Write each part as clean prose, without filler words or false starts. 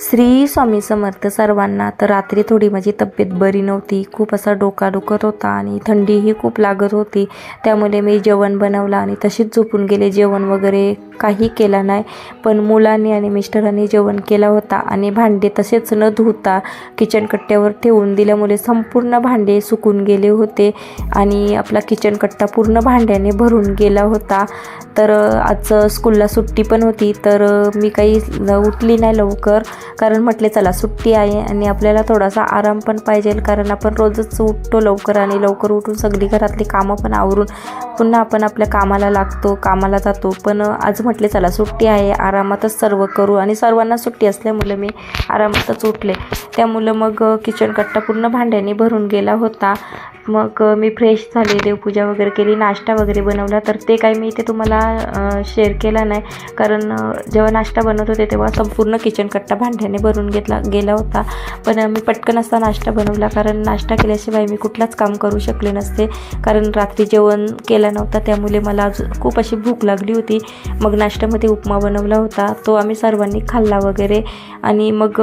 श्री स्वामी समर्थ सर्वांना। तर रात्री थोडी माझी तब्येत बरी नव्हती, खूप असा डोका दुखत होता आणि थंडीही खूप लागत होती। त्यामुळे मी जेवण बनवलं आणि तशीच झोपून गेले। जेवण वगैरे काही केलं नाही, पण मुलांनी आणि मिस्टरांनी जेवण केलं होता आणि भांडे तसेच न धुता किचन कट्ट्यावर ठेवून दिल्यामुळे संपूर्ण भांडे सुकून गेले होते आणि आपला किचन कट्टा पूर्ण भांड्याने भरून गेला होता। तर आज स्कूलला सुट्टी पण होती, तर मी काही उठली नाही लवकर, कारण म्हटले चला सुट्टी आहे आणि आपल्याला थोडासा आराम पण पाहिजे, कारण आपण रोजच उठतो लवकर आणि लवकर उठून सगळी घरातली कामं पण आवरून पुन्हा आपण आपल्या कामाला लागतो, कामाला जातो। पण आज म्हटले चला सुट्टी आहे, आरामातच सर्व करू आणि सर्वांना सुट्टी असल्यामुळे मी आरामातच उठले। त्यामुळे मग किचन कट्टा पूर्ण भांड्याने भरून गेला होता। मग मी फ्रेश झाले, देवपूजा वगैरे केली, नाश्ता वगैरे बनवला। तर ते काही मी इथे तुम्हाला शेअर केला नाही, कारण जेव्हा नाश्ता बनवत होते तेव्हा संपूर्ण किचन कट्टा भांड्याने भरून गेला होता। पण मी पटकन असा नाश्ता बनवला, कारण नाश्ता केल्याशिवाय मी कुठलाच काम करू शकले नसते, कारण रात्री जेवण केलं नव्हतं, त्यामुळे मला खूप अशी भूक लागली होती। मग नाश्त्यामध्ये उपमा बनवला होता, तो आम्ही सर्वांनी खाल्ला वगैरे आणि मग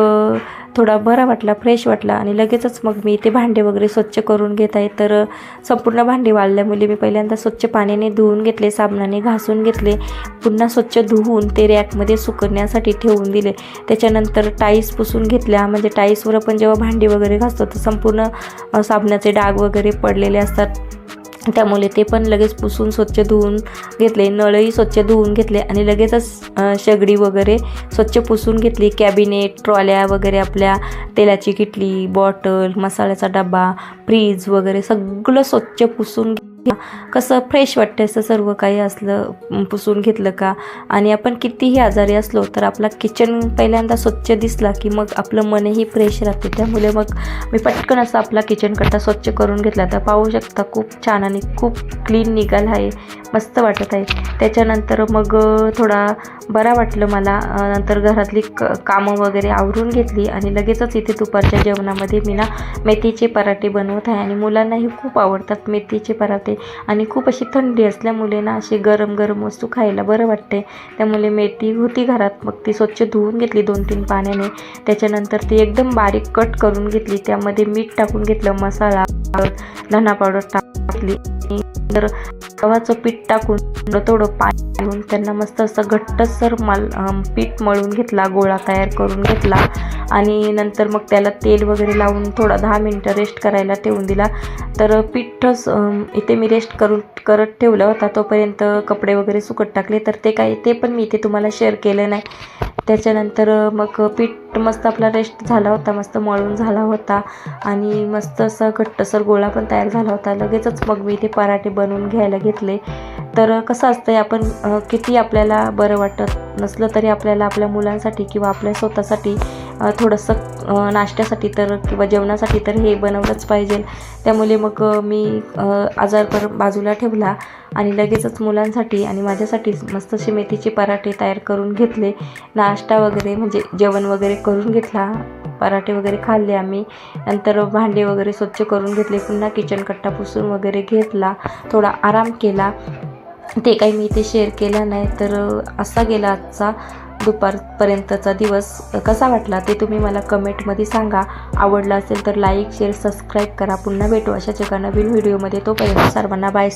थोडा बरा वाटला, फ्रेश वाटला आणि लगेचच मग मी इथे भांडे वगैरे स्वच्छ करून घेत आहे। तर संपूर्ण भांडी वाळल्यामुळे मी पहिल्यांदा स्वच्छ पाण्याने धुवून घेतले, साबणाने घासून घेतले, पुन्हा स्वच्छ धुवून ते रॅकमध्ये सुकण्यासाठी ठेवून दिले। त्याच्यानंतर टाईल्स पुसून घेतल्या, म्हणजे टाईल्सवर आपण जेव्हा भांडी वगैरे घासतो तर संपूर्ण साबणाचे डाग वगैरे पडलेले असतात, त्यामुळे ते पण लगेच पुसून स्वच्छ धुवून घेतले। नळही स्वच्छ धुवून घेतले आणि लगेचच शेगडी वगैरे स्वच्छ पुसून घेतली। कॅबिनेट, ट्रॉल्या वगैरे, आपल्या तेलाची किटली, बॉटल, मसाल्याचा डबा, फ्रीज वगैरे सगळं स्वच्छ पुसून कसं फ्रेश वाटतं असं सर्व काही असलं पुसून घेतलं का। आणि आपण कितीही आजारी असलो तर आपला किचन पहिल्यांदा स्वच्छ दिसला की मग आपलं मनही फ्रेश राहते। त्यामुळे मग मी पटकन असा आपला किचन कट्टा स्वच्छ करून घेतला। तर पाहू शकता खूप छान आणि खूप क्लीन निघाला आहे, मस्त वाटत आहे। त्याच्यानंतर मग थोडा बरा वाटलं मला, नंतर घरातली कामं वगैरे आवरून घेतली आणि लगेचच इथे दुपारच्या जेवणामध्ये मी मेथीचे पराठे बनवत आहे आणि मुलांनाही खूप आवडतात मेथीचे पराठे आणि खूप अशी थंडी असल्यामुळे अशी गरम गरम वस्तू खायला बरं वाटते। त्यामुळे मेथी होती घरात, मग ती स्वच्छ धुवून घेतली 2-3 पाण्याने। त्याच्यानंतर ती एकदम बारीक कट करून घेतली, त्यामध्ये मीठ टाकून घेतलं, मसाला, धना पावडर टाकली, तर गव्हाचं पीठ टाकून थोडं पाणी घालून त्यांना मस्त असं घट्टसर पीठ मळून घेतला, गोळा तयार करून घेतला आणि नंतर मग त्याला तेल वगैरे लावून थोडा 10 मिनटं रेस्ट करायला ठेवून दिला। तर पीठच इथे मी रेस्ट करत ठेवला होता, तोपर्यंत कपडे वगैरे सुकत टाकले, तर ते पण मी इथे तुम्हाला शेअर केलं नाही। त्याच्यानंतर मग पीठ मस्त आपला रेस्ट झाला होता, मस्त मळून झाला होता आणि मस्त असा घट्टसर गोळा पण तयार झाला होता। लगेचच मग मी इथे पराठे बनवून घ्यायला घेतले। तर कसं असतं, आपण किती आपल्याला बरं वाटत नसलं तरी आपल्याला आपल्या मुलांसाठी किंवा आपल्या स्वतःसाठी थोडंसं नाश्त्यासाठी तर किंवा जेवणासाठी तर हे बनवलंच पाहिजे। त्यामुळे मग मी आजार बाजूला ठेवला आणि लगेचच मुलांसाठी आणि माझ्यासाठी मस्त असे मेथीचे पराठे तयार करून घेतले। नाश्ता वगैरे म्हणजे जेवण वगैरे करून घेतला, पराठे वगैरे खाल्ले आम्ही। नंतर भांडे वगैरे स्वच्छ करून घेतले, पुन्हा किचन कट्टा पुसून वगैरे घेतला, थोडा आराम केला। ते काही मी इथे शेअर केलं नाही। तर असा गेला आजचा दुपारपर्यंतचा दिवस। कसा वाटला ते तुम्ही मला कमेंटमध्ये सांगा। आवडला असेल तर लाईक, शेअर, सबस्क्राईब करा। पुन्हा भेटू अशाच एका नवीन व्हिडिओमध्ये, तोपर्यंत सर्वांना बाय।